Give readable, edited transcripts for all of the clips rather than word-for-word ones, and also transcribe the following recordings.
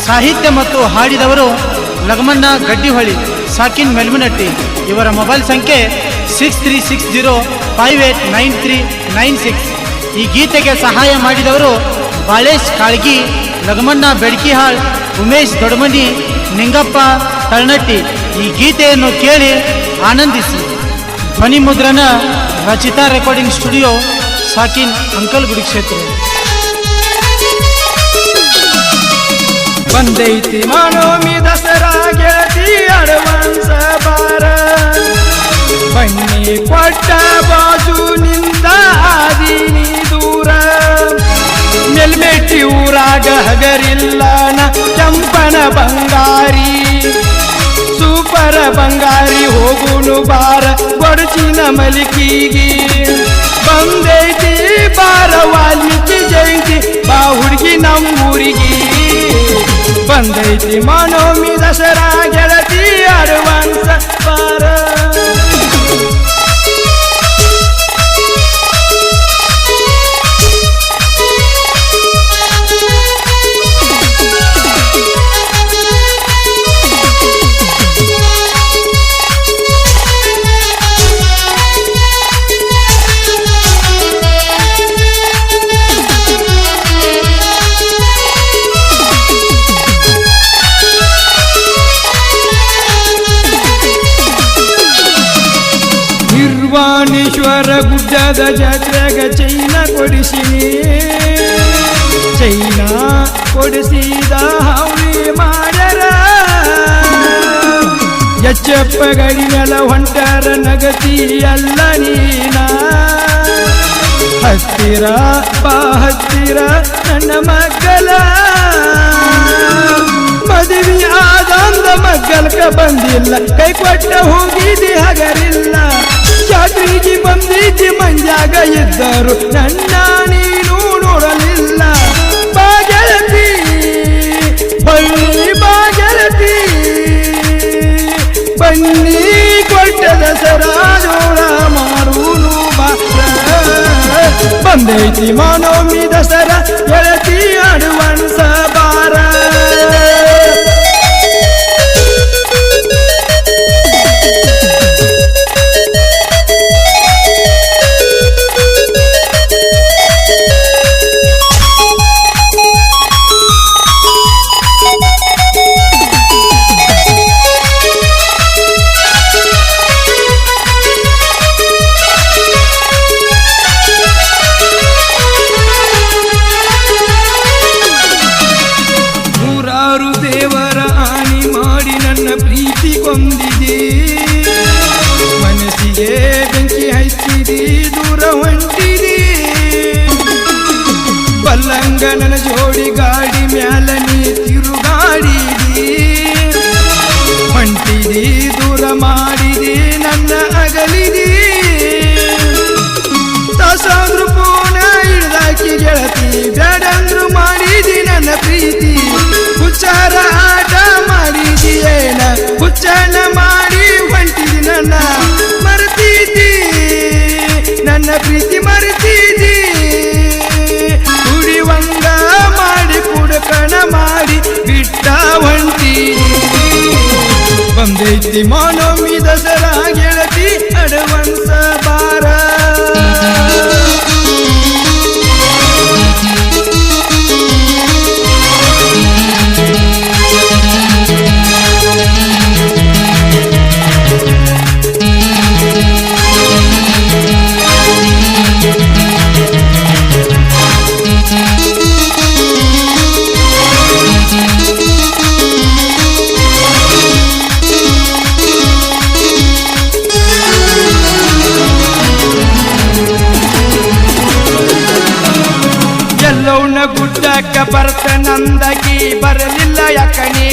ಸಾಹಿತ್ಯ ಮತ್ತು ಹಾಡಿದವರು ಲಗಮಣ್ಣ ಗಡ್ಡಿಹೊಳಿ, ಸಾಕಿನ್ ಮೆಲ್ಮನಟ್ಟಿ. ಇವರ ಮೊಬೈಲ್ ಸಂಖ್ಯೆ 6360589396. ಈ ಗೀತೆಗೆ ಸಹಾಯ ಮಾಡಿದವರು ಬಾಳೇಶ್ ಕಾಳ್ಗಿ, ಲಗಮಣ್ಣ ಬೆಡ್ಕಿಹಾಳ್, ಉಮೇಶ್ ದೊಡ್ಮನಿ, ನಿಂಗಪ್ಪ ತಳನಟ್ಟಿ. ಈ ಗೀತೆಯನ್ನು ಕೇಳಿ ಆನಂದಿಸಿ. ಧ್ವನಿ ಮುದ್ರಣ ರಚಿತಾ ರೆಕಾರ್ಡಿಂಗ್ ಸ್ಟುಡಿಯೋ, ಸಾಕಿನ್ ಅಂಕಲ್ಗುಡಿ ಕ್ಷೇತ್ರ. ಬಂದೈತಿ ಮನೋಮಿ ದಸರಾ ಗೆಳತಿ ಅಡ್ವಾನ್ಸ್ ಬಾರ, ಬನ್ನಿ ಕೊಟ್ಟ ಬಾಜು ನಿಂದ ಆದೀನಿ ದೂರ, ಮೆಲ್ಮೆಟ್ಟಿ ಊರಾಗ ಹಗರಿಲ್ಲನ ಕೆಂಪನ ಬಂಗಾರಿ, ಸೂಪರ ಬಂಗಾರಿ ಹೋಗುನು ಬಾರ ಗೊಡಚಿನ ಮಲಿಕಿಗಿ. ಬಂದೈತಿ ಬಾರ ವಾಲ್ಮೀಕಿ ಜಯಂತಿ ಬಾ ಹುಡುಗಿ ನಮ್ಮೂರಿಗಿ. ಬಂದೈತಿ ಮನೋಮಿ ದಸರಾ ಗೆಳತಿ ಅಡ್ವಾನ್ಸ್ ಬಾರ. ನಿರ್ವಾಣೇಶ್ವರ ಗುಡ್ಡದ ಜಾತ್ರೆಗ ಚೈನಾ ಕೊಡಿಸಿನಿ, ಚೈನಾ ಕೊಡಿಸಿದ ಹಾವಳಿ ಮಾಡ್ಯಾರ. ಎಚ್ಚಪ್ಪ ಗಡಿನೆಲ ಹೊಂಟಾರ ನಗತಿ ಅಲ್ಲ ನೀನ, ಹತ್ತಿರ ಬಾ ಹತ್ತಿರ ನನ್ನ ಮಗ್ಗಲ. ಮದುವೆ ಆದಂದ ಮಗ್ಗಲ್ಕ ಬಂದಿಲ್ಲ, ಕೈ ಕೊಟ್ಟ ಹೋಗಿದಿ ಹಗರಿಲ್ಲ. ಜಾತ್ರೆಗೆ ಬಂದಿದ್ದಿ ಮಂಜಾಗ ಇದ್ದರು ನನ್ನ ನೀನು ನೋಡಲಿಲ್ಲ. ಬಾಗೆಳತಿ ಬಳ್ಳಿ ಬಾಗೆಳತಿ, ಬನ್ನಿ ಕೊಟ್ಟ ದಸರಾ ಜೋಳ ಮಾರೂನು ಬಾರ. ಬಂದೈತಿ ಮನೋಮಿ ದಸರಾ ಗೆಳತಿ ಅಡ್ವಾನ್ಸ್ ಬಾರ. ದೇವರ ಆಣಿ ಮಾಡಿ ನನ್ನ ಪ್ರೀತಿ ಕೊಂದಿದೆ, ಮನಸ್ಸಿಗೆ ಬೆಂಕಿ ಹಚ್ಚಿದಿ ದೂರ ಹೊಂಟಿದಿ. ಬಲ್ಲಂಗ ನನ್ನ ಜೋಡಿ ಗಾಡಿ ಮ್ಯಾಲ ನೀ ತಿರುಗಾಡಿದಿ, ಹೊಂಟಿದಿ ದೂರ ಮಾಡಿದಿ ನನ್ನ ಅಗಲಿದಿ. ತಾಸಾದ್ರು ಪೋನ ಹಿಡ್ದಾಕಿ ಗೆಳತಿ, ಬ್ಯಾಡಂದ್ರು ಮಾಡಿದಿ ನನ್ನ ಪ್ರೀತಿ. ಹುಚ್ಚಾರ ಆಟ ಮಾಡಿದಿಯೇನ, ಹುಚ್ಚನ ಮಾಡಿ ಹೊಂಟಿದಿ ನನ್ನ ಮರ್ತಿದ್ದಿ, ನನ್ನ ಪ್ರೀತಿ ಮರ್ತಿದ್ದಿ. ಕುಡಿವಂಗ ಮಾಡಿ ಕುಡಕಣ ಮಾಡಿ ಬಿಟ್ಟ ಹೊಂಟಿದಿ. ಬಂದೈತಿ ಮನೋಮಿ ದಸರಾ ಗೆಳತಿ ಅಡ್ವಾನ್ಸ್ ಬಾರ. ಎಲ್ಲವನ್ನ ಗುಡ್ಡಕ್ಕ ಬರ್ತ ನಂದಕಿ ಬರಲಿಲ್ಲ ಯಾಕಣಿ,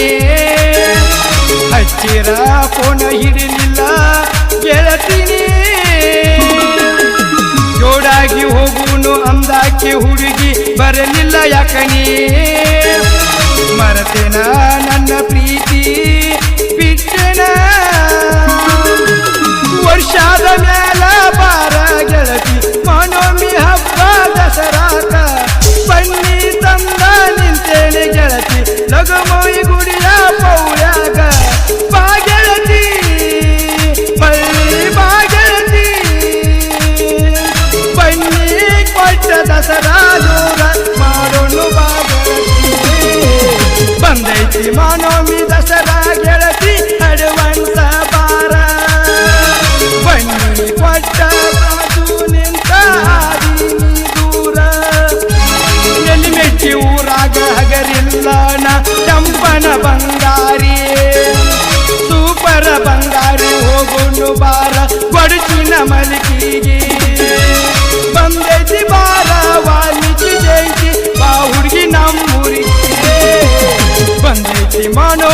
ಹಚ್ಚಿರ ಫೋನ ಹಿಡಿಲಿಲ್ಲ ಗೆಳತಿನಿ. ಜೋಡಾಗಿ ಹೋಗುನು ಅಂದಾಕಿ ಹುಡುಗಿ ಬರಲಿಲ್ಲ ಯಾಕಣಿ. ಮರತೇನ ನನ್ನ ಪ್ರೀತಿ ಬಿಟ್ಟೆನ, ವರ್ಷದ ಮೇಲ ಬಾರ ಗೆಳತಿ ಮನೋಮಿ ಹಬ್ಬ ದಸರಾಕ. ಬನ್ನಿ ತಂದ ನಿನ್ನ ಗೆಳತಿ ಲಗಮಾಯಿ ಗುಡಿಯ ಪೌಳ್ಯಾಗ ಬಾ ಗೆಳತಿ ಬಳ್ಳಿ ಬಾ ಗೆಳತಿ ಬನ್ನಿ ಕೊಟ್ಟ ದಸರಾ ದೂರ ಮಾಡೋಣ ಬಾ ಗೆಳತಿ ಬಂದೈತಿ ಮಾನವಮಿ ದಸರಾ ಗೆಳತಿ ಅಡ್ವಾನ್ಸ ಬಾರ ಬನ್ನಿ ಕೊಟ್ಟ ಬಾಜು ನಿಂತ ಹಾದಿನಿ ದೂರ ಎಲ್ಲಿ ಮೆಚ್ಚಿ ಊರಾಗ ಹಗರಿಲ್ಲ ನ ಚಂಪನ ಬಂಗಾರಿ ಸೂಪರ ಬಂಗಾರಿ ಹೋಗುನು ಬಾರ ಕೊಡುಚಿನ ಮಲಿಕಿಗೆ ಬಂದೈತಿ ಬಾರ ವಾಲ್ಮೀಕಿ ಜಯಂತಿ ಬಾ ಹುಡುಗಿ ನಮ್ಮೂರಿಗೆ ಬಂದೈತಿ ಮಾನೋ